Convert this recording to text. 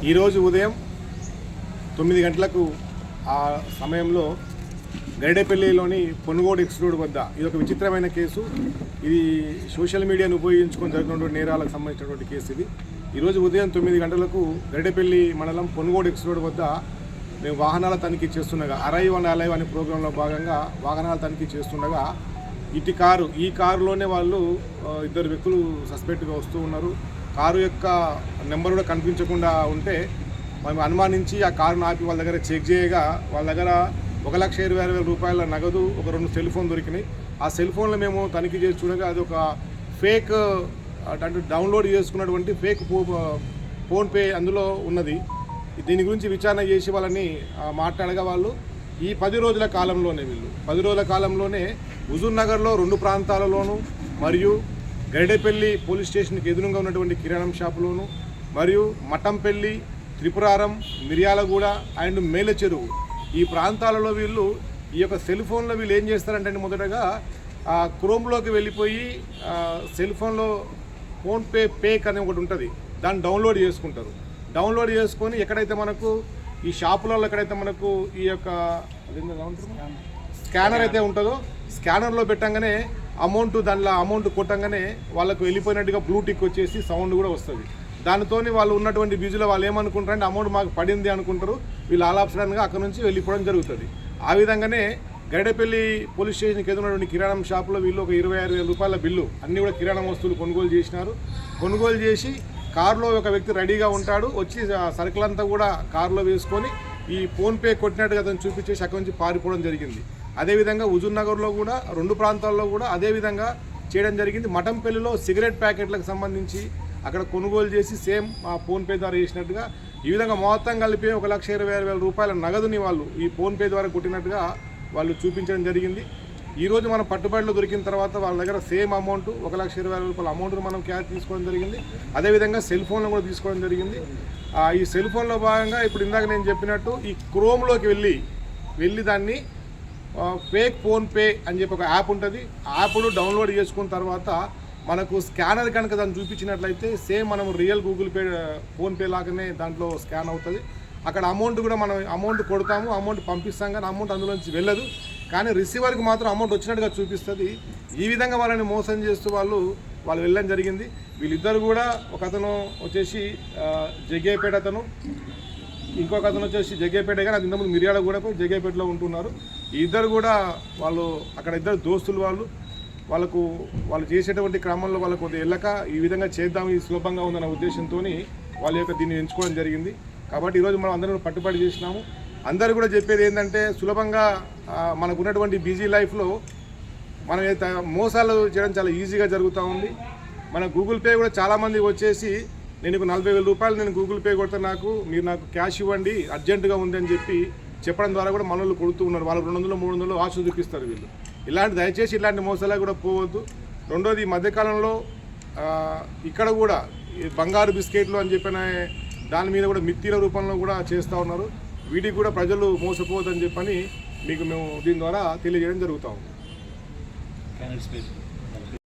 ఈరోజు ఉదయం 9 గంటలకు ఆ సమయంలో గరిడేపల్లిలోని పొనుగోడు ఎక్స్ రోడ్ వద్ద ఇది ఒక విచిత్రమైన కేసు. ఇది సోషల్ మీడియాను ఉపయోగించుకొని జరిగినటువంటి నేరాలకు సంబంధించినటువంటి కేసు. ఇది ఈరోజు ఉదయం 9 గంటలకు గరిడేపల్లి మండలం పొనుగోడు ఎక్స్ రోడ్ వద్ద మేము వాహనాల తనిఖీ చేస్తుండగా అరైవ్ అండ్ అలైవ్ అనే ప్రోగ్రాంలో భాగంగా వాహనాల తనిఖీ చేస్తుండగా ఈ కారులోనే వాళ్ళు ఇద్దరు వ్యక్తులు సస్పెక్ట్గా వస్తూ ఉన్నారు. కారు యొక్క నెంబర్ కూడా కనిపించకుండా ఉంటే మేము అనుమానించి ఆ కారును ఆపి వాళ్ళ దగ్గర చెక్ చేయగా వాళ్ళ దగ్గర 1,20,000 రూపాయల నగదు, ఒక 2 సెల్ ఫోన్ దొరికినాయి. ఆ సెల్ ఫోన్లో మేము తనిఖీ చేసి చూడగా అది ఒక ఫేక్ అంటే డౌన్లోడ్ చేసుకున్నటువంటి ఫేక్ ఫోన్పే అందులో ఉన్నది. దీని గురించి విచారణ చేసి వాళ్ళని మాట్లాడగా వాళ్ళు ఈ 10 రోజుల కాలంలోనే 10 రోజుల కాలంలోనే హుజూర్ నగర్లో 2 ప్రాంతాలలోనూ మరియు గరిడేపల్లి పోలీస్ స్టేషన్కి ఎదురుగా ఉన్నటువంటి కిరాణం షాపులోను మరియు మఠంపల్లి, త్రిపురారం, మిర్యాలగూడ అండ్ మేలచెరువు ఈ ప్రాంతాలలో వీళ్ళు ఈ యొక్క సెల్ ఫోన్లో వీళ్ళు ఏం చేస్తారంటే మొదటగా క్రోమ్లోకి వెళ్ళిపోయి సెల్ ఫోన్లో ఫోన్పే పేక్ అని ఒకటి ఉంటుంది, దాన్ని డౌన్లోడ్ చేసుకుంటారు. డౌన్లోడ్ చేసుకొని ఎక్కడైతే మనకు ఈ షాపులలో ఎక్కడైతే మనకు ఈ యొక్క స్కానర్ అయితే ఉంటుందో స్కానర్లో పెట్టంగానే దానిలో అమౌంట్ కొట్టంగానే వాళ్ళకు వెళ్ళిపోయినట్టుగా బ్లూ టిక్ వచ్చేసి సౌండ్ కూడా వస్తుంది. దానితో వాళ్ళు ఉన్నటువంటి బిజీలో వాళ్ళు ఏమనుకుంటారంటే అమౌంట్ మాకు పడింది అనుకుంటారు. వీళ్ళు ఆలాప్సడంగా అక్కడ నుంచి వెళ్ళిపోవడం జరుగుతుంది. ఆ విధంగానే గరిడేపల్లి పోలీస్ స్టేషన్కి ఎదురున్నటువంటి కిరాణం షాపులో వీళ్ళు ఒక 26,000 రూపాయల బిల్లు అన్నీ కూడా కిరాణం వస్తువులు కొనుగోలు చేసినారు. కొనుగోలు చేసి కారులో ఒక వ్యక్తి రెడీగా ఉంటాడు, వచ్చి సరుకులంతా కూడా కారులో వేసుకొని ఈ ఫోన్పే కొట్టినట్టుగా అతను చూపించేసి అక్కడి నుంచి పారిపోవడం జరిగింది. అదేవిధంగా హుజూర్ నగర్లో కూడా 2 ప్రాంతాల్లో కూడా అదేవిధంగా చేయడం జరిగింది. మఠంపల్లిలో సిగరెట్ ప్యాకెట్లకు సంబంధించి అక్కడ కొనుగోలు చేసి సేమ్ ఆ ఫోన్పే ద్వారా చేసినట్టుగా ఈ విధంగా మొత్తం కలిపి 1,20,000 రూపాయల నగదుని వాళ్ళు ఈ ఫోన్పే ద్వారా కొట్టినట్టుగా వాళ్ళు చూపించడం జరిగింది. ఈరోజు మనం పట్టుబడిలో దొరికిన తర్వాత వాళ్ళ దగ్గర సేమ్ అమౌంట్ 1,20,000 రూపాయల అమౌంట్ను మనం క్యాష్ తీసుకోవడం జరిగింది. అదేవిధంగా సెల్ ఫోన్లో కూడా తీసుకోవడం జరిగింది. ఈ సెల్ ఫోన్లో భాగంగా ఇప్పుడు ఇందాక నేను చెప్పినట్టు ఈ క్రోమ్లోకి వెళ్ళి దాన్ని ఫేక్ ఫోన్పే అని చెప్పి ఒక యాప్ ఉంటుంది. యాప్ను డౌన్లోడ్ చేసుకున్న తర్వాత మనకు స్కానర్ కనుక దాన్ని చూపించినట్లయితే సేమ్ మనం రియల్ గూగుల్ పే ఫోన్పే లాగానే దాంట్లో స్కాన్ అవుతుంది. అక్కడ అమౌంట్ కూడా మనం అమౌంట్ కొడతాము, అమౌంట్ పంపిస్తాం, కానీ అమౌంట్ అందులోంచి వెళ్ళదు. కానీ రిసీవర్కి మాత్రం అమౌంట్ వచ్చినట్టుగా చూపిస్తుంది. ఈ విధంగా వాళ్ళని మోసం చేస్తూ వాళ్ళు వెళ్ళడం జరిగింది. వీళ్ళిద్దరు కూడా ఒక అతను వచ్చేసి జగ్గయ్యపేట అతను, ఇంకొక అతను వచ్చేసి జగ్గయ్యపేట, కానీ అది ఇంతకుముందు మిర్యాల కూడా పోయి జగ్గయ్యపేటలో ఉంటున్నారు. ఈ ఇద్దరు కూడా వాళ్ళు అక్కడ ఇద్దరు దోస్తులు వాళ్ళు చేసేటువంటి క్రమంలో వాళ్ళకు కొద్దిగా వెళ్ళక ఈ విధంగా చేద్దాం, ఇది సులభంగా ఉందన్న ఉద్దేశంతో వాళ్ళ యొక్క దీన్ని ఎంచుకోవడం జరిగింది. కాబట్టి ఈరోజు మనం అందరం పట్టుబడి చేసినాము. అందరూ కూడా చెప్పేది ఏంటంటే సులభంగా మనకు ఉన్నటువంటి బిజీ లైఫ్లో మనం మోసాలు చేయడం చాలా ఈజీగా జరుగుతూ ఉంది. మన గూగుల్ పే కూడా చాలామంది వచ్చేసి నేను 40,000 రూపాయలు నేను గూగుల్ పే కొడితే మీరు నాకు క్యాష్ ఇవ్వండి అర్జెంటుగా ఉందని చెప్పడం ద్వారా కూడా మనల్ని కొడుతూ ఉన్నారు. వాళ్ళు 200, 300 ఆశ చూపిస్తారు వీళ్ళు. దయచేసి ఇలాంటి మోసాలకు కూడా పోవద్దు. రెండోది ఈ మధ్యకాలంలో ఇక్కడ కూడా బంగారు బిస్కెట్లు అని చెప్పిన దాని మీద కూడా మిత్తిల రూపంలో కూడా చేస్తూ ఉన్నారు. వీటికి కూడా ప్రజలు మోసపోవద్దని చెప్పని మీకు మేము దీని ద్వారా తెలియజేయడం జరుగుతూ ఉంది.